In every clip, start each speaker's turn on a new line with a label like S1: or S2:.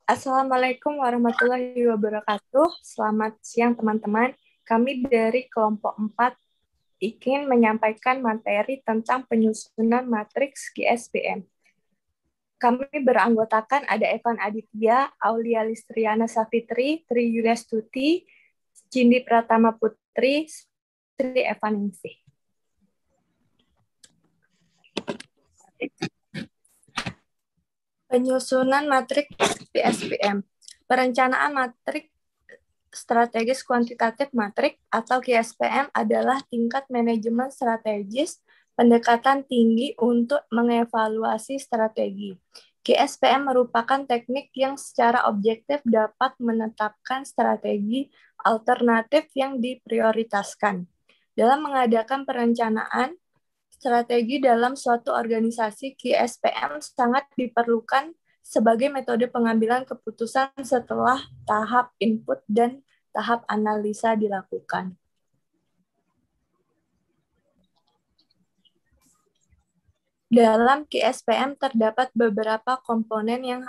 S1: Assalamualaikum warahmatullahi wabarakatuh. Selamat siang teman-teman. Kami dari kelompok 4 ingin menyampaikan materi tentang penyusunan matriks GSBM. Kami beranggotakan ada Evan Aditya, Aulia Listriana Safitri, Tri Yuliastuti, Cindi Pratama Putri, Sri Evaningsih. Penyusunan matriks GSBM. Perencanaan matrik strategis kuantitatif matrik atau GSPM adalah tingkat manajemen strategis pendekatan tinggi untuk mengevaluasi strategi. GSPM merupakan teknik yang secara objektif dapat menetapkan strategi alternatif yang diprioritaskan. Dalam mengadakan perencanaan strategi dalam suatu organisasi, GSPM sangat diperlukan sebagai metode pengambilan keputusan setelah tahap input dan tahap analisa dilakukan. Dalam GSPM terdapat beberapa komponen yang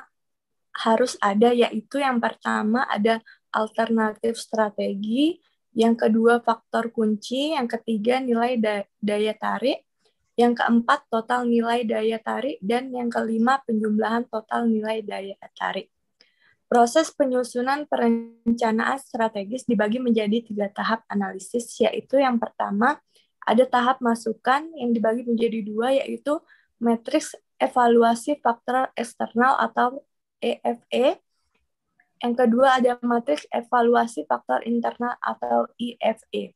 S1: harus ada, yaitu yang pertama ada alternatif strategi, yang kedua faktor kunci, yang ketiga nilai daya tarik, yang keempat, total nilai daya tarik. Dan yang kelima, penjumlahan total nilai daya tarik. Proses penyusunan perencanaan strategis dibagi menjadi 3 tahap analisis, yaitu yang pertama, ada tahap masukan yang dibagi menjadi 2, yaitu matriks evaluasi faktor eksternal atau EFE. Yang kedua, ada matriks evaluasi faktor internal atau IFE.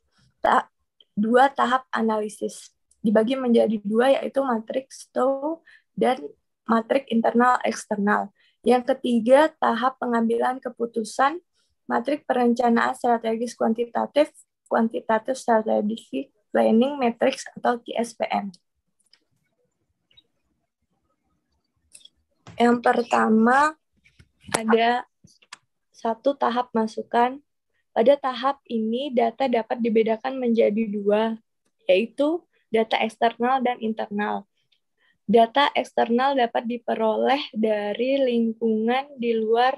S1: 2 tahap analisis dibagi menjadi 2, yaitu matriks Stowe dan matriks internal eksternal. Yang ketiga, tahap pengambilan keputusan, matriks perencanaan strategis kuantitatif, kuantitatif strategic planning matrix atau GSPM. Yang pertama ada 1 tahap masukan. Pada tahap ini data dapat dibedakan menjadi 2, yaitu data eksternal dan internal. Data eksternal dapat diperoleh dari lingkungan di luar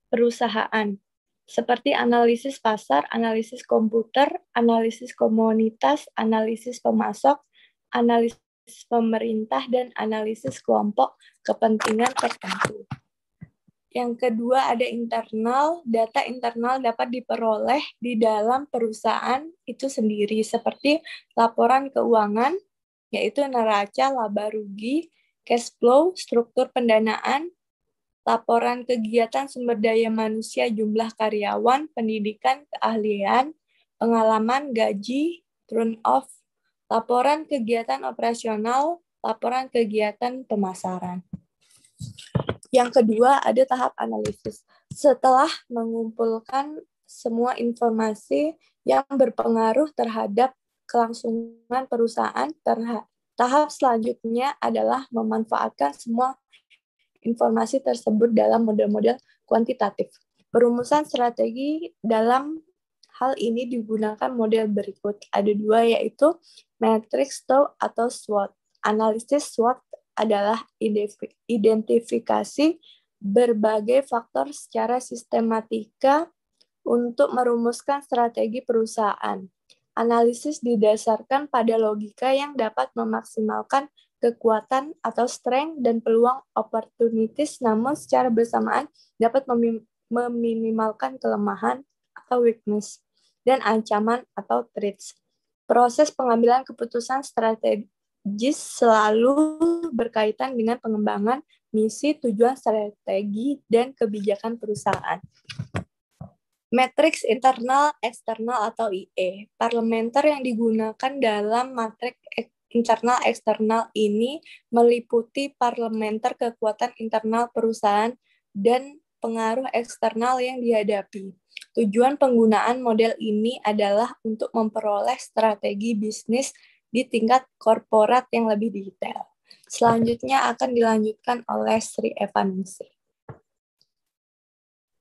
S1: perusahaan, seperti analisis pasar, analisis komputer, analisis komunitas, analisis pemasok, analisis pemerintah, dan analisis kelompok kepentingan tertentu. Yang kedua ada internal. Data internal dapat diperoleh di dalam perusahaan itu sendiri, seperti laporan keuangan, yaitu neraca, laba rugi, cash flow, struktur pendanaan, laporan kegiatan sumber daya manusia, jumlah karyawan, pendidikan, keahlian, pengalaman, gaji, turn off, laporan kegiatan operasional, laporan kegiatan pemasaran. Yang kedua, ada tahap analisis. Setelah mengumpulkan semua informasi yang berpengaruh terhadap kelangsungan perusahaan, tahap selanjutnya adalah memanfaatkan semua informasi tersebut dalam model-model kuantitatif. Perumusan strategi dalam hal ini digunakan model berikut. Ada 2, yaitu matriks Stowe atau SWOT. Analisis SWOT adalah identifikasi berbagai faktor secara sistematika untuk merumuskan strategi perusahaan. Analisis didasarkan pada logika yang dapat memaksimalkan kekuatan atau strength dan peluang opportunities, namun secara bersamaan dapat meminimalkan kelemahan atau weakness dan ancaman atau threats. Proses pengambilan keputusan strategis selalu berkaitan dengan pengembangan misi, tujuan, strategi, dan kebijakan perusahaan. Matriks internal, eksternal, atau IE. Parlementer yang digunakan dalam matriks internal eksternal ini meliputi parlementer kekuatan internal perusahaan dan pengaruh eksternal yang dihadapi. Tujuan penggunaan model ini adalah untuk memperoleh strategi bisnis di tingkat korporat yang lebih detail. Selanjutnya akan dilanjutkan oleh Sri Evaningsih.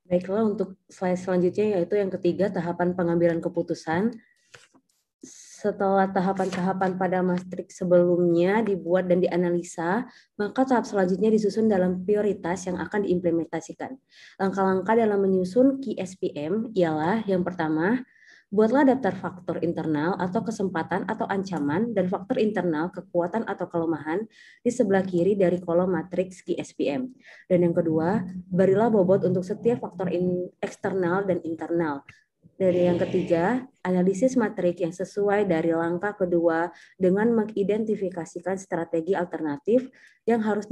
S2: Baiklah, untuk slide selanjutnya yaitu yang ketiga, tahapan pengambilan keputusan. setelah tahapan-tahapan pada matriks sebelumnya dibuat dan dianalisa, maka tahap selanjutnya disusun dalam prioritas yang akan diimplementasikan. Langkah-langkah dalam menyusun KSPM ialah yang pertama, buatlah daftar faktor internal atau kesempatan atau ancaman dan faktor internal kekuatan atau kelemahan di sebelah kiri dari kolom matriks KSPM. Dan yang kedua, berilah bobot untuk setiap faktor eksternal dan internal. Dari yang ketiga, analisis matrik yang sesuai dari langkah kedua dengan mengidentifikasikan strategi alternatif yang harus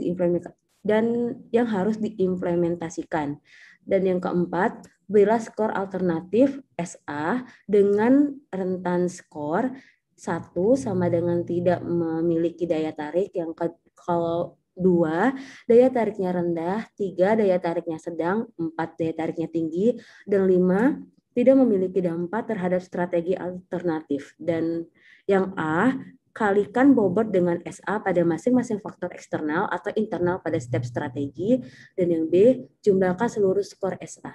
S2: diimplementasikan. Dan yang keempat, berilah skor alternatif SA dengan rentan skor 1 sama dengan tidak memiliki daya tarik, yang kalau 2, daya tariknya rendah, 3, daya tariknya sedang, 4, daya tariknya tinggi, dan 5, tidak memiliki dampak terhadap strategi alternatif. Dan yang A, kalikan bobot dengan SA pada masing-masing faktor eksternal atau internal pada setiap strategi. Dan yang B, jumlahkan seluruh skor SA.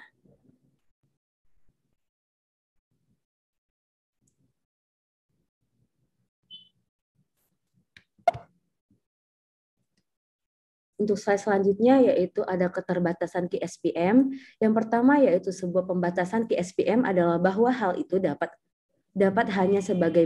S2: Untuk slide selanjutnya yaitu ada keterbatasan KSPM. Yang pertama yaitu sebuah pembatasan KSPM adalah bahwa hal itu dapat hanya sebagai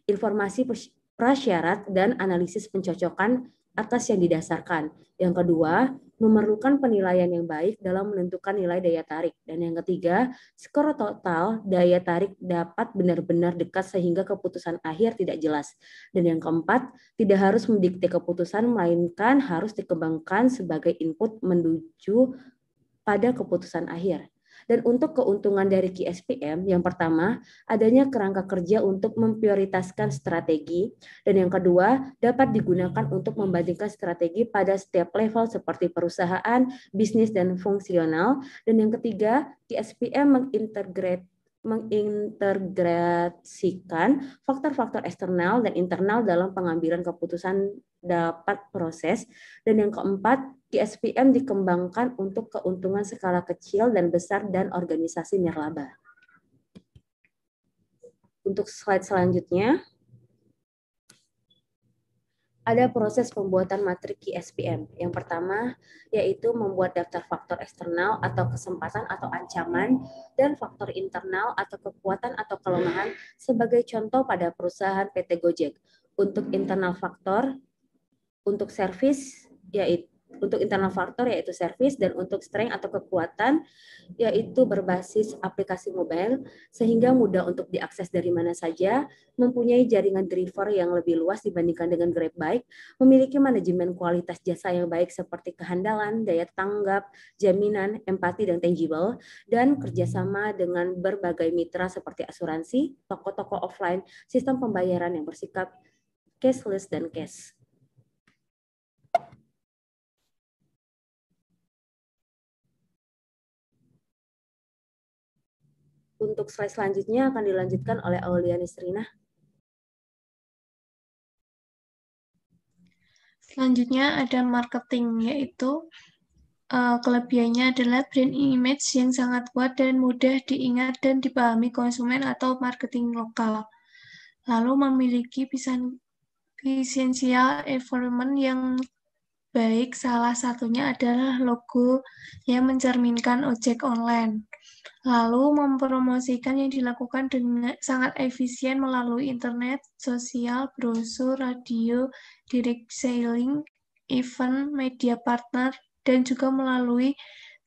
S2: informasi prasyarat dan analisis pencocokan atas yang didasarkan. Yang kedua, memerlukan penilaian yang baik dalam menentukan nilai daya tarik. Dan yang ketiga, skor total daya tarik dapat benar-benar dekat sehingga keputusan akhir tidak jelas. Dan yang keempat, tidak harus mendikte keputusan, melainkan harus dikembangkan sebagai input menuju pada keputusan akhir. Dan untuk keuntungan dari KSPM, yang pertama, adanya kerangka kerja untuk memprioritaskan strategi, dan yang kedua, dapat digunakan untuk membandingkan strategi pada setiap level seperti perusahaan, bisnis, dan fungsional, dan yang ketiga, KSPM mengintegrasikan faktor-faktor eksternal dan internal dalam pengambilan keputusan dapat proses, dan yang keempat, KSPM dikembangkan untuk keuntungan skala kecil dan besar dan organisasi nirlaba. Untuk slide selanjutnya, ada proses pembuatan matrik KSPM. Yang pertama, yaitu membuat daftar faktor eksternal atau kesempatan atau ancaman, dan faktor internal atau kekuatan atau kelemahan sebagai contoh pada perusahaan PT Gojek. Untuk internal faktor, untuk service, yaitu untuk internal faktor yaitu service, dan untuk strength atau kekuatan yaitu berbasis aplikasi mobile sehingga mudah untuk diakses dari mana saja, mempunyai jaringan driver yang lebih luas dibandingkan dengan Grab Bike, memiliki manajemen kualitas jasa yang baik seperti kehandalan, daya tanggap, jaminan, empati, dan tangible, dan kerjasama dengan berbagai mitra seperti asuransi, toko-toko offline, sistem pembayaran yang bersikap cashless dan cash. Untuk slide selanjutnya akan dilanjutkan oleh Auliani Srina.
S3: Selanjutnya ada marketing, yaitu kelebihannya adalah brand image yang sangat kuat dan mudah diingat dan dipahami konsumen atau marketing lokal. Lalu memiliki visual environment yang baik, salah satunya adalah logo yang mencerminkan ojek online. Lalu mempromosikan yang dilakukan dengan sangat efisien melalui internet, sosial, brosur, radio, direct selling, event, media partner, dan juga melalui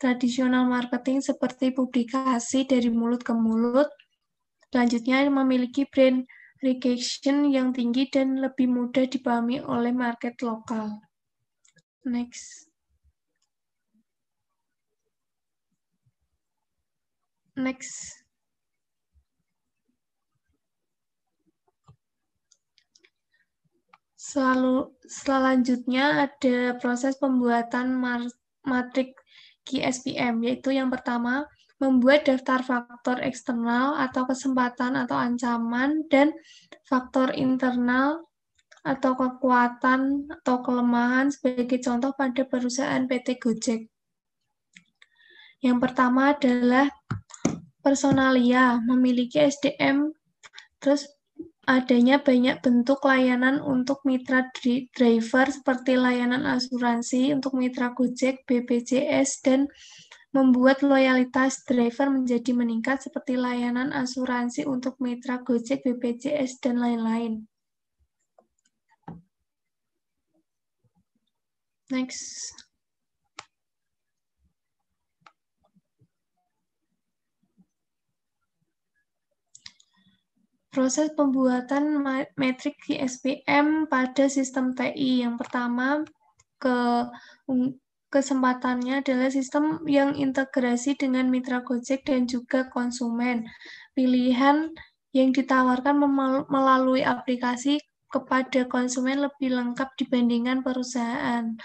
S3: tradisional marketing seperti publikasi dari mulut ke mulut. Selanjutnya memiliki brand recognition yang tinggi dan lebih mudah dipahami oleh market lokal. Next. Selanjutnya ada proses pembuatan matrik KSPM, yaitu yang pertama, membuat daftar faktor eksternal atau kesempatan atau ancaman, dan faktor internal atau kekuatan atau kelemahan sebagai contoh pada perusahaan PT Gojek. Yang pertama adalah personalia, memiliki SDM, terus adanya banyak bentuk layanan untuk mitra driver seperti layanan asuransi untuk mitra Gojek, BPJS, dan membuat loyalitas driver menjadi meningkat seperti layanan asuransi untuk mitra Gojek, BPJS, dan lain-lain. Next. Proses pembuatan metrik QSPM pada sistem TI. Yang pertama, kesempatannya adalah sistem yang integrasi dengan mitra Gojek dan juga konsumen. Pilihan yang ditawarkan melalui aplikasi kepada konsumen lebih lengkap dibandingkan perusahaan.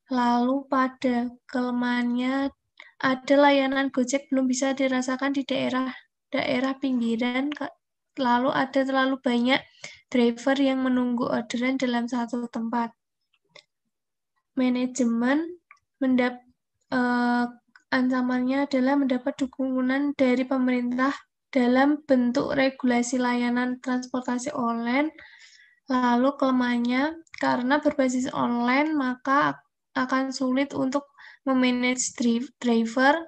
S3: Lalu pada kelemahannya, ada layanan Gojek belum bisa dirasakan di daerah pinggiran. Lalu ada terlalu banyak driver yang menunggu orderan dalam satu tempat. Manajemen ancamannya adalah mendapat dukungan dari pemerintah dalam bentuk regulasi layanan transportasi online. Lalu kelemahannya, karena berbasis online, maka akan sulit untuk memanage driver.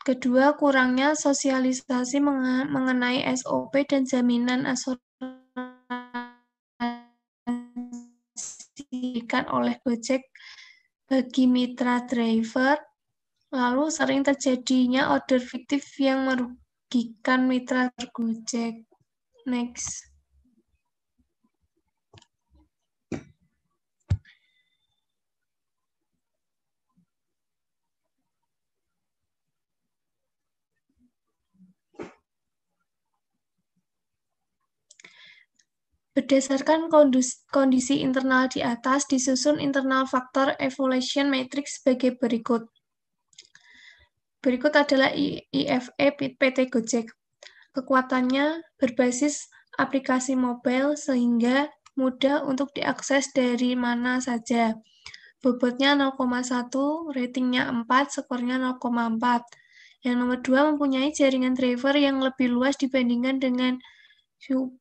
S3: Kedua, kurangnya sosialisasi mengenai SOP dan jaminan asuransikan oleh Gojek bagi mitra driver. Lalu sering terjadinya order fiktif yang merugikan mitra Gojek. Next. Berdasarkan kondisi internal di atas, disusun internal faktor evaluation matrix sebagai berikut. Berikut adalah IFE PT Gojek. Kekuatannya berbasis aplikasi mobile sehingga mudah untuk diakses dari mana saja. Bobotnya 0,1, ratingnya 4, skornya 0,4. Yang nomor 2 mempunyai jaringan driver yang lebih luas dibandingkan dengan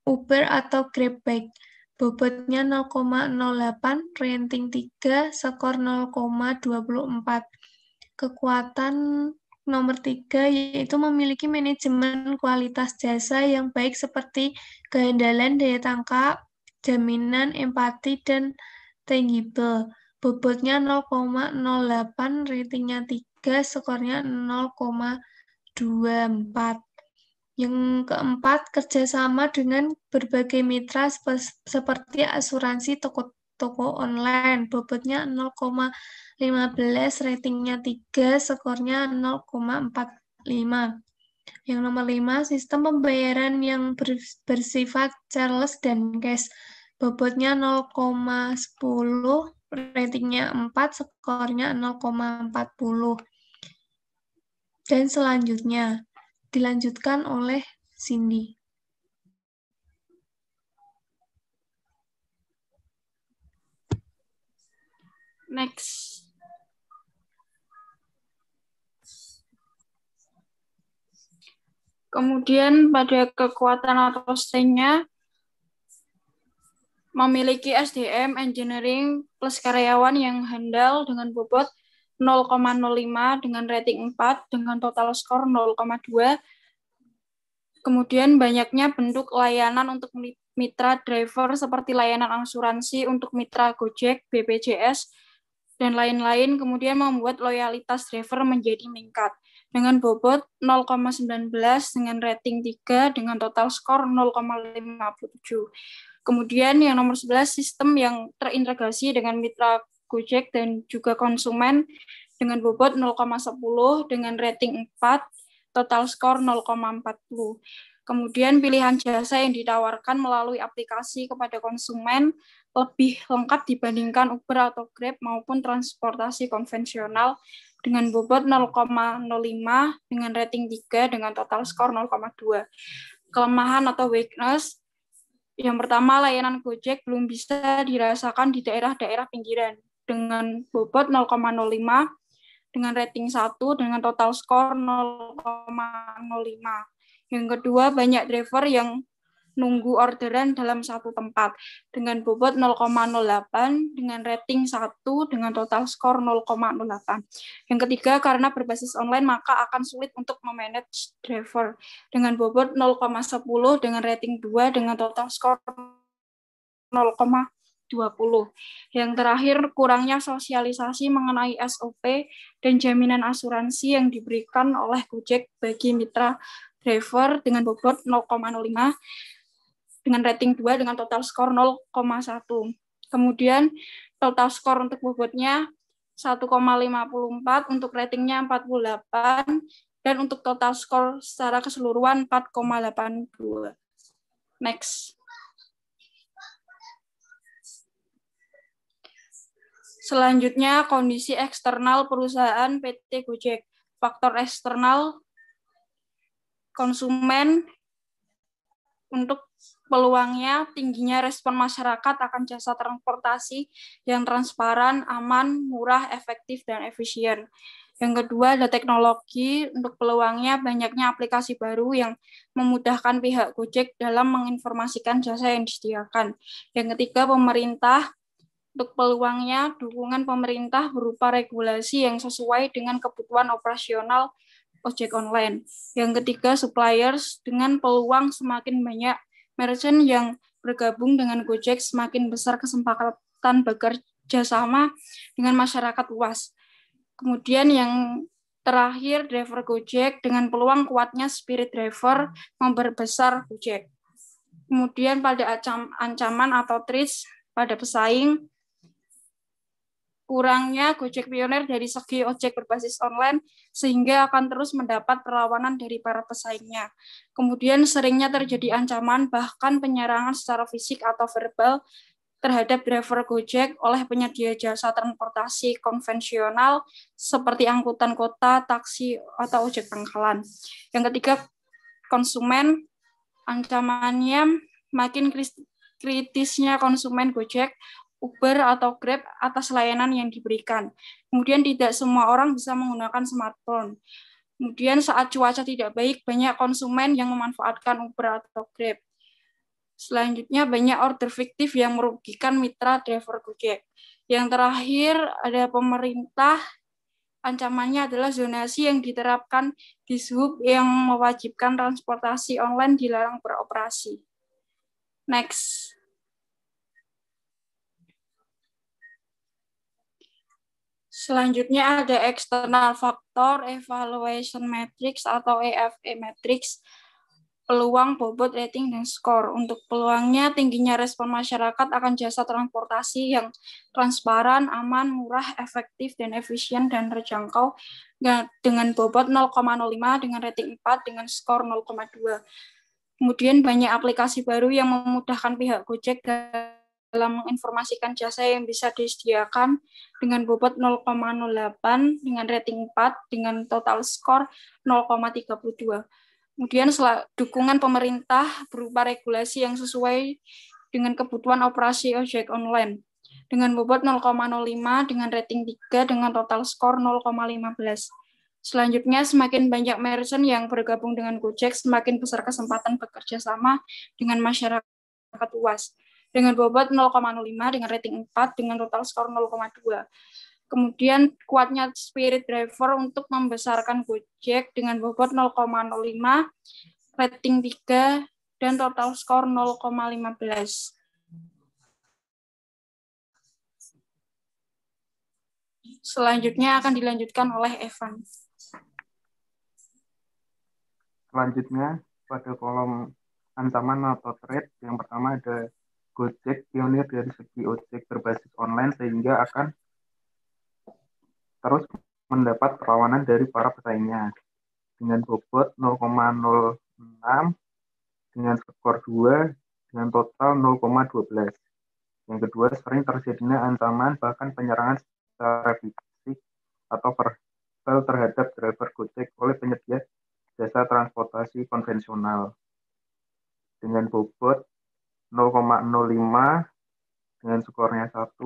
S3: Uber atau Grab Bike. Bobotnya 0,08, rating 3, skor 0,24. Kekuatan nomor 3 yaitu memiliki manajemen kualitas jasa yang baik seperti kehandalan daya tangkap, jaminan empati, dan tangible. Bobotnya 0,08, ratingnya 3, skornya 0,24. Yang keempat, kerjasama dengan berbagai mitra seperti asuransi toko online. Bobotnya 0,15, ratingnya 3, skornya 0,45. Yang nomor 5, sistem pembayaran yang bersifat cashless dan cash. Bobotnya 0,10, ratingnya 4, skornya 0,40. Dan selanjutnya, dilanjutkan oleh Cindy.
S1: Next. Kemudian pada kekuatan atau strength-nya memiliki SDM engineering plus karyawan yang handal dengan bobot 0,05 dengan rating 4 dengan total skor 0,2. Kemudian banyaknya bentuk layanan untuk mitra driver seperti layanan asuransi untuk mitra Gojek, BPJS, dan lain-lain, kemudian membuat loyalitas driver menjadi meningkat dengan bobot 0,19 dengan rating 3 dengan total skor 0,57. Kemudian yang nomor 11, sistem yang terintegrasi dengan mitra Gojek dan juga konsumen dengan bobot 0,10 dengan rating 4, total skor 0,40. Kemudian pilihan jasa yang ditawarkan melalui aplikasi kepada konsumen lebih lengkap dibandingkan Uber atau Grab maupun transportasi konvensional dengan bobot 0,05 dengan rating 3 dengan total skor 0,2. Kelemahan atau weakness, yang pertama, layanan Gojek belum bisa dirasakan di daerah-daerah pinggiran dengan bobot 0,05 dengan rating 1 dengan total skor 0,05. Yang kedua, banyak driver yang
S4: nunggu orderan dalam satu tempat dengan bobot 0,08 dengan rating 1 dengan total skor 0,08. Yang ketiga, karena berbasis online maka akan sulit untuk memanage driver dengan bobot 0,10 dengan rating 2 dengan total skor 0,20. Yang terakhir, kurangnya sosialisasi mengenai SOP dan jaminan asuransi yang diberikan oleh Gojek bagi mitra driver dengan bobot 0,05 dengan rating 2 dengan total skor 0,1. Kemudian total skor untuk bobotnya 1,54, untuk ratingnya 48, dan untuk total skor secara keseluruhan 4,82. Next. Selanjutnya, kondisi eksternal perusahaan PT Gojek. Faktor eksternal konsumen untuk peluangnya tingginya respon masyarakat akan jasa transportasi yang transparan, aman, murah, efektif, dan efisien. Yang kedua ada teknologi, untuk peluangnya banyaknya aplikasi baru yang memudahkan pihak Gojek dalam menginformasikan jasa yang disediakan. Yang ketiga pemerintah, untuk peluangnya dukungan pemerintah berupa regulasi yang sesuai dengan kebutuhan operasional ojek online. Yang ketiga suppliers, dengan peluang semakin banyak merchant yang bergabung dengan Gojek, semakin besar kesempatan bekerja sama dengan masyarakat luas. Kemudian yang terakhir, driver Gojek, dengan peluang kuatnya spirit driver memperbesar Gojek. Kemudian pada ancaman atau threats pada pesaing, kurangnya Gojek pionir dari segi ojek berbasis online sehingga akan terus mendapat perlawanan dari para pesaingnya. Kemudian seringnya terjadi ancaman bahkan penyerangan secara fisik atau verbal terhadap driver Gojek oleh penyedia jasa transportasi konvensional seperti angkutan kota, taksi, atau ojek pangkalan. Yang ketiga, konsumen, ancamannya makin kritisnya konsumen Gojek, Uber atau Grab atas layanan yang diberikan. Kemudian tidak semua orang bisa menggunakan smartphone. Kemudian saat cuaca tidak baik, banyak konsumen yang memanfaatkan Uber atau Grab. Selanjutnya banyak order fiktif yang merugikan mitra driver Gojek. Yang terakhir ada pemerintah, ancamannya adalah zonasi yang diterapkan di Sub yang mewajibkan transportasi online dilarang beroperasi. Next. Selanjutnya ada external factor evaluation matrix atau EFE matrix, peluang, bobot, rating, dan skor. Untuk peluangnya tingginya respon masyarakat akan jasa transportasi yang transparan, aman, murah, efektif, dan efisien dan terjangkau dengan bobot 0,05 dengan rating 4 dengan skor 0,2. Kemudian banyak aplikasi baru yang memudahkan pihak Gojek dalam menginformasikan jasa yang bisa disediakan dengan bobot 0,08 dengan rating 4 dengan total skor 0,32. Kemudian dukungan pemerintah berupa regulasi yang sesuai dengan kebutuhan operasi ojek online dengan bobot 0,05 dengan rating 3 dengan total skor 0,15. Selanjutnya, semakin banyak merchant yang bergabung dengan Gojek, semakin besar kesempatan bekerja sama dengan masyarakat luas. Dengan bobot 0,05 dengan rating 4 dengan total skor 0,2. Kemudian kuatnya spirit driver untuk membesarkan Gojek dengan bobot 0,05, rating 3, dan total skor 0,15. Selanjutnya akan dilanjutkan oleh Evan.
S5: Selanjutnya pada kolom ancaman atau threat, yang pertama ada Gojek pionir dari segi ojek berbasis online sehingga akan terus mendapat perlawanan dari para pesaingnya dengan bobot 0,06 dengan skor 2 dengan total 0,12. Yang kedua, sering terjadinya ancaman bahkan penyerangan secara fisik atau verbal terhadap driver Gojek oleh penyedia jasa transportasi konvensional dengan bobot 0,05 dengan skornya 1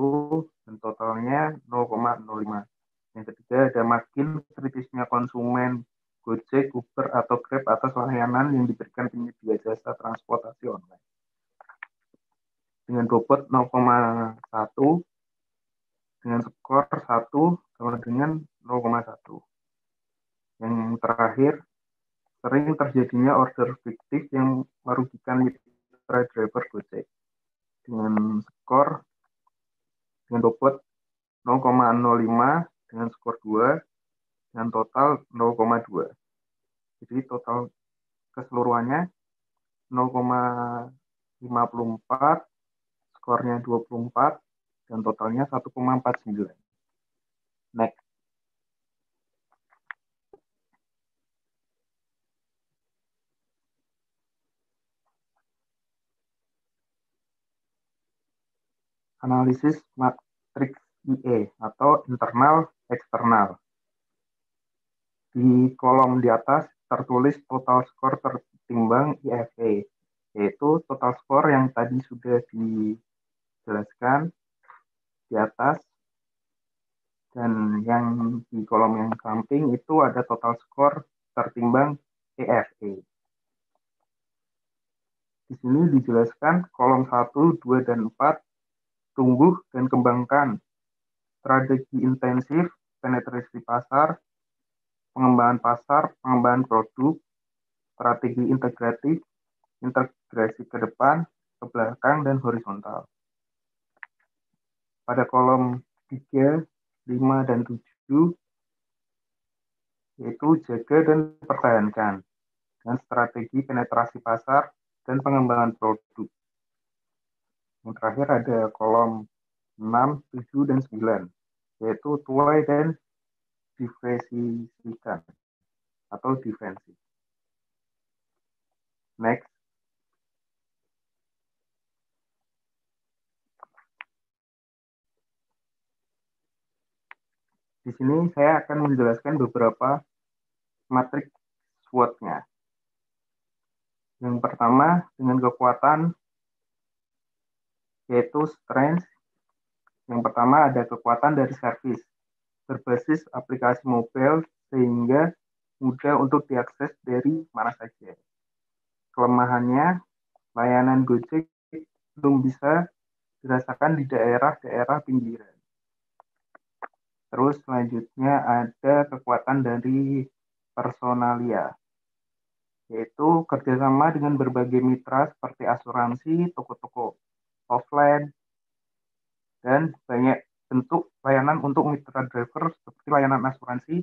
S5: dan totalnya 0,05. Yang ketiga ada makin kritisnya konsumen Gojek, Uber, atau Grab atas layanan yang diberikan penyedia jasa transportasi online dengan bobot 0,1 dengan skor 1 sama dengan 0,1. Yang terakhir, sering terjadinya order fiktif yang merugikan mitra driver Gojek dengan skor dengan bobot 0,05 dengan skor 2 dengan total 0,2. Jadi total keseluruhannya 0,54, skornya 24, dan totalnya 1,49. Next. Analisis matriks IE atau internal eksternal. Di kolom di atas tertulis total skor tertimbang IFE, yaitu total skor yang tadi sudah dijelaskan di atas, dan yang di kolom yang samping itu ada total skor tertimbang EFE. Di sini dijelaskan kolom 1, 2, dan 4 tumbuh dan kembangkan strategi intensif, penetrasi pasar, pengembangan produk, strategi integrasi ke depan, ke belakang, dan horizontal. Pada kolom 3, 5, dan 7, yaitu jaga dan pertahankan, dan strategi penetrasi pasar dan pengembangan produk. Yang terakhir ada kolom 6, 7, dan 9, yaitu tuai dan diversifikan atau defensi. Next. Di sini saya akan menjelaskan beberapa matriks SWOT-nya. Yang pertama dengan kekuatan, yaitu strength. Yang pertama ada kekuatan dari servis, berbasis aplikasi mobile sehingga mudah untuk diakses dari mana saja. Kelemahannya, layanan Gojek belum bisa dirasakan di daerah-daerah pinggiran. Terus selanjutnya ada kekuatan dari personalia, yaitu kerjasama dengan berbagai mitra seperti asuransi, toko-toko offline, dan banyak bentuk layanan untuk mitra driver seperti layanan asuransi,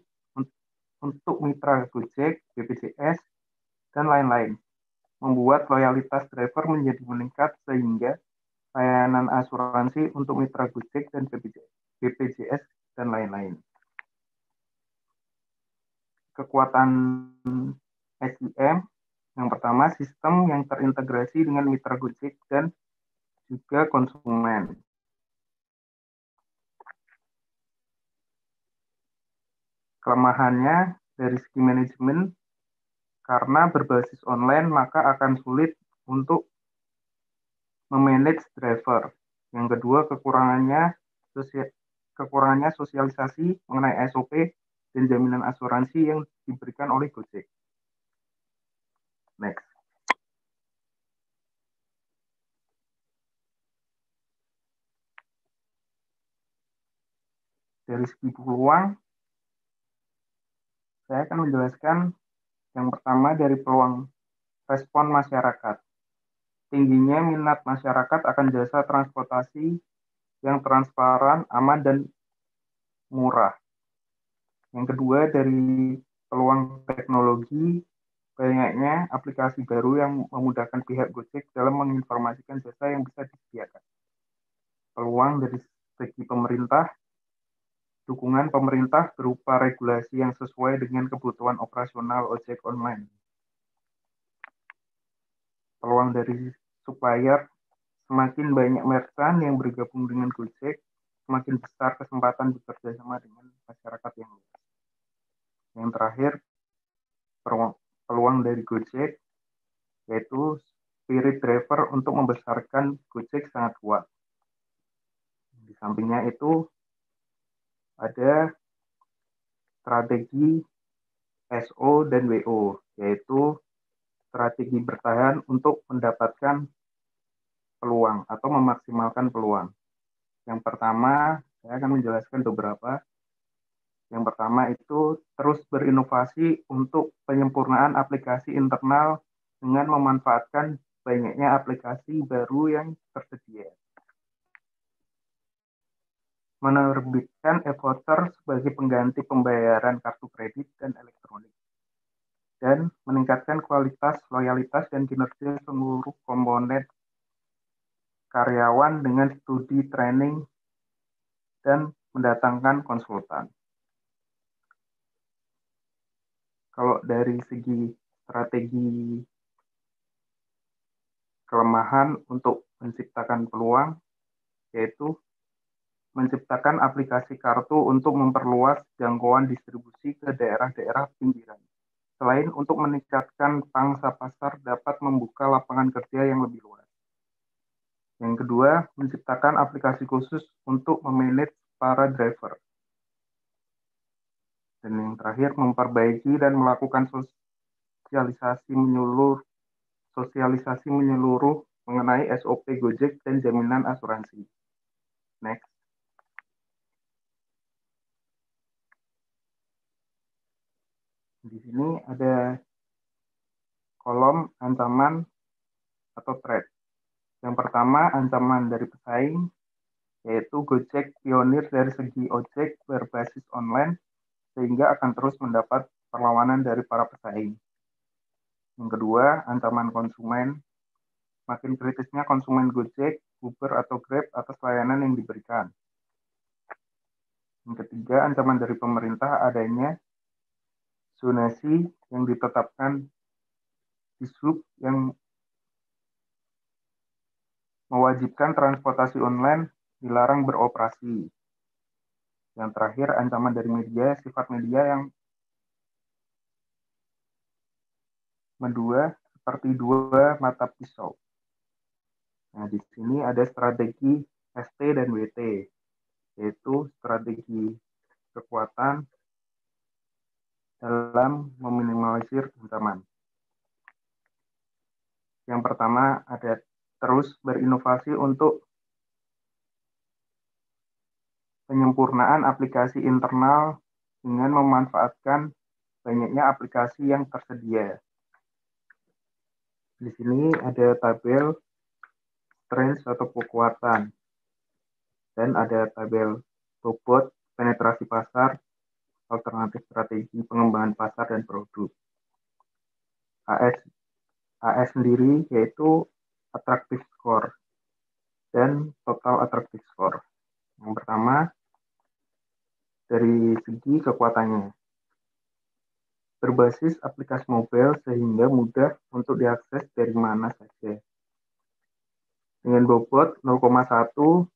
S5: untuk mitra Gojek, BPJS, dan lain-lain. Membuat loyalitas driver menjadi meningkat sehingga layanan asuransi untuk mitra Gojek dan BPJS, dan lain-lain. Kekuatan SIM, yang pertama sistem yang terintegrasi dengan mitra Gojek dan juga konsumen. Kelemahannya dari segi manajemen, karena berbasis online maka akan sulit untuk memanage driver. Yang kedua, kekurangannya sosialisasi mengenai SOP dan jaminan asuransi yang diberikan oleh Gojek. Next. Dari segi peluang, saya akan menjelaskan yang pertama dari peluang respon masyarakat. Tingginya minat masyarakat akan jasa transportasi yang transparan, aman, dan murah. Yang kedua dari peluang teknologi, banyaknya aplikasi baru yang memudahkan pihak Gojek dalam menginformasikan jasa yang bisa disediakan. Peluang dari segi pemerintah, dukungan pemerintah berupa regulasi yang sesuai dengan kebutuhan operasional ojek online. Peluang dari supplier, semakin banyak merchant yang bergabung dengan Gojek, semakin besar kesempatan bekerja sama dengan masyarakat yang luas. Yang terakhir, peluang dari Gojek, yaitu spirit driver untuk membesarkan Gojek sangat kuat. Di sampingnya itu ada strategi SO dan WO, yaitu strategi bertahan untuk mendapatkan peluang atau memaksimalkan peluang. Yang pertama, saya akan menjelaskan beberapa. Yang pertama itu terus berinovasi untuk penyempurnaan aplikasi internal dengan memanfaatkan banyaknya aplikasi baru yang tersedia. Menerbitkan e-voucher sebagai pengganti pembayaran kartu kredit dan elektronik. Dan meningkatkan kualitas, loyalitas, dan kinerja seluruh komponen karyawan dengan studi training dan mendatangkan konsultan. Kalau dari segi strategi kelemahan untuk menciptakan peluang, yaitu menciptakan aplikasi kartu untuk memperluas jangkauan distribusi ke daerah-daerah pinggiran. Selain untuk meningkatkan pangsa pasar dapat membuka lapangan kerja yang lebih luas. Yang kedua, menciptakan aplikasi khusus untuk memanage para driver. Dan yang terakhir, memperbaiki dan melakukan sosialisasi menyeluruh mengenai SOP Gojek dan jaminan asuransi. Next. Di sini ada kolom ancaman atau threat. Yang pertama, ancaman dari pesaing, yaitu Gojek pionir dari segi ojek berbasis online, sehingga akan terus mendapat perlawanan dari para pesaing. Yang kedua, ancaman konsumen, makin kritisnya konsumen Gojek, Uber, atau Grab atas layanan yang diberikan. Yang ketiga, ancaman dari pemerintah adanya zonasi yang ditetapkan di sub yang mewajibkan transportasi online dilarang beroperasi. Yang terakhir, ancaman dari media, sifat media yang mendua seperti dua mata pisau. Nah, di sini ada strategi ST dan WT, yaitu strategi kekuatan dalam meminimalisir ancaman. Yang pertama ada terus berinovasi untuk penyempurnaan aplikasi internal dengan memanfaatkan banyaknya aplikasi yang tersedia. Di sini ada tabel strength atau kekuatan dan ada tabel bobot, penetrasi pasar, alternatif strategi pengembangan pasar dan produk. AS sendiri yaitu attractive score dan total attractive score. Yang pertama dari segi kekuatannya, berbasis aplikasi mobile sehingga mudah untuk diakses dari mana saja. Dengan bobot 0,1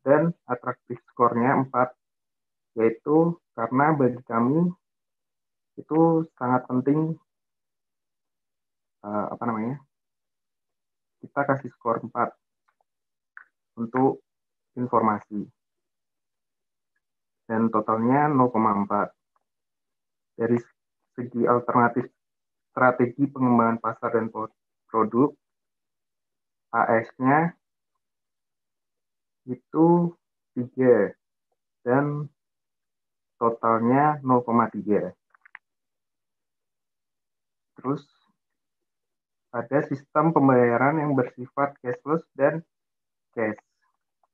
S5: dan attractive score-nya 4, yaitu karena bagi kami itu sangat penting kita kasih skor 4 untuk informasi. Dan totalnya 0,4. Dari segi alternatif strategi pengembangan pasar dan produk, AS-nya itu 3 dan totalnya 0,3. Terus ada sistem pembayaran yang bersifat cashless dan cash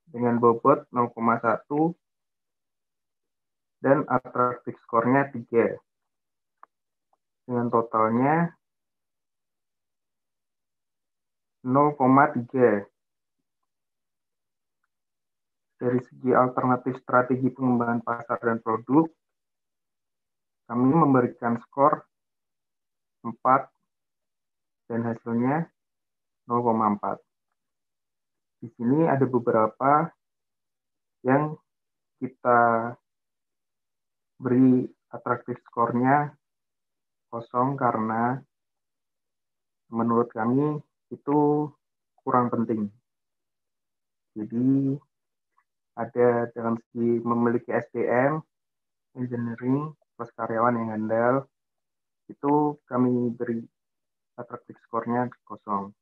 S5: dengan bobot 0,1 dan attractive score-nya 3 dengan totalnya 0,3. Dari segi alternatif strategi pengembangan pasar dan produk, kami memberikan skor 4 dan hasilnya 0,4. Di sini ada beberapa yang kita beri atraktif skornya 0 karena menurut kami itu kurang penting. Jadi ada dalam segi memiliki SDM, engineering, plus karyawan yang handal, itu kami beri atraktif skornya 0.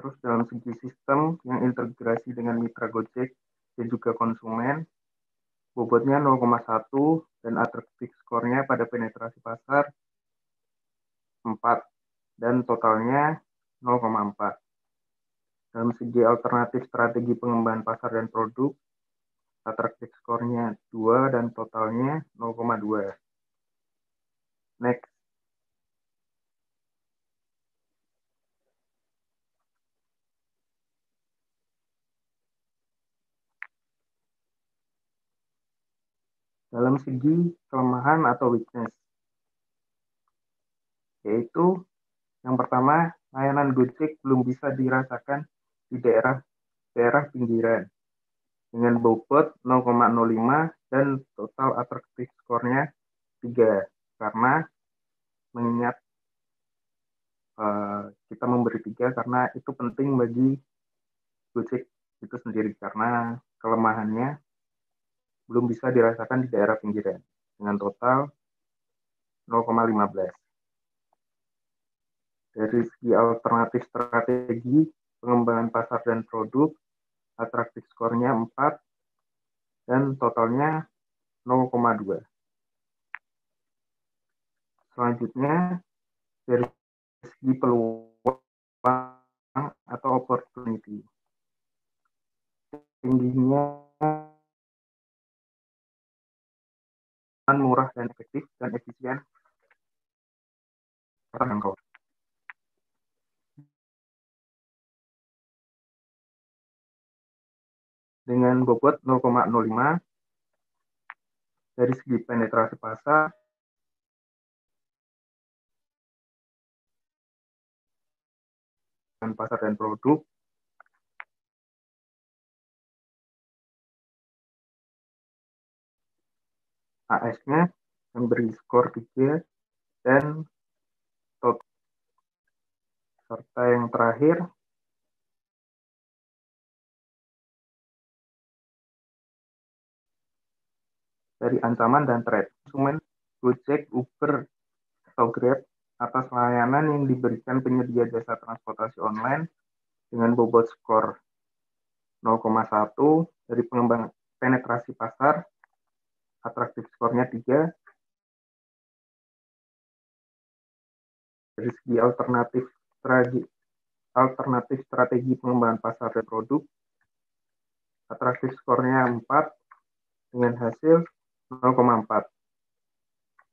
S5: Terus dalam segi sistem yang integrasi dengan mitra Gojek dan juga konsumen, bobotnya 0,1 dan attractive score-nya pada penetrasi pasar 4 dan totalnya 0,4. Dalam segi alternatif strategi pengembangan pasar dan produk, attractive score-nya 2 dan totalnya 0,2. Next. Dalam segi kelemahan atau weakness, yaitu yang pertama, layanan Gojek belum bisa dirasakan di daerah pinggiran dengan bobot 0,05 dan total attractive score-nya 3 karena mengingat kita memberi 3 karena itu penting bagi Gojek itu sendiri karena kelemahannya belum bisa dirasakan di daerah pinggiran dengan total 0,15. Dari segi alternatif strategi pengembangan pasar dan produk, attractive score-nya 4 dan totalnya 0,2. Selanjutnya, dari segi peluang atau opportunity, tingginya murah dan efektif dan efisien terjangkau. Dengan bobot 0,05 dari segi penetrasi pasar, dan pasar dan produk, AS-nya memberi skor 3 dan total. Serta yang terakhir, dari ancaman dan threat. Konsumen Gojek, Uber, atau Grab atas layanan yang diberikan penyedia jasa transportasi online dengan bobot skor 0,1 dari pengembangan penetrasi pasar, atraktif skornya 3. Dari segi alternatif strategi pengembangan pasar dan produk, atraktif skornya 4 dengan hasil 0,4.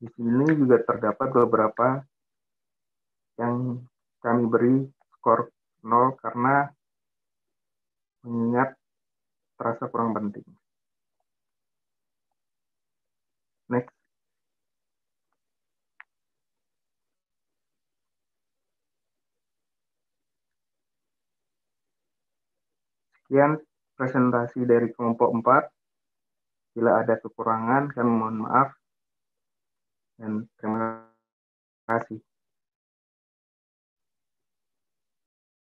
S5: Di sini juga terdapat beberapa yang kami beri skor 0 karena mengingat terasa kurang penting. Next. Sekian presentasi dari kelompok 4. Bila ada kekurangan, kami mohon maaf. Dan terima kasih.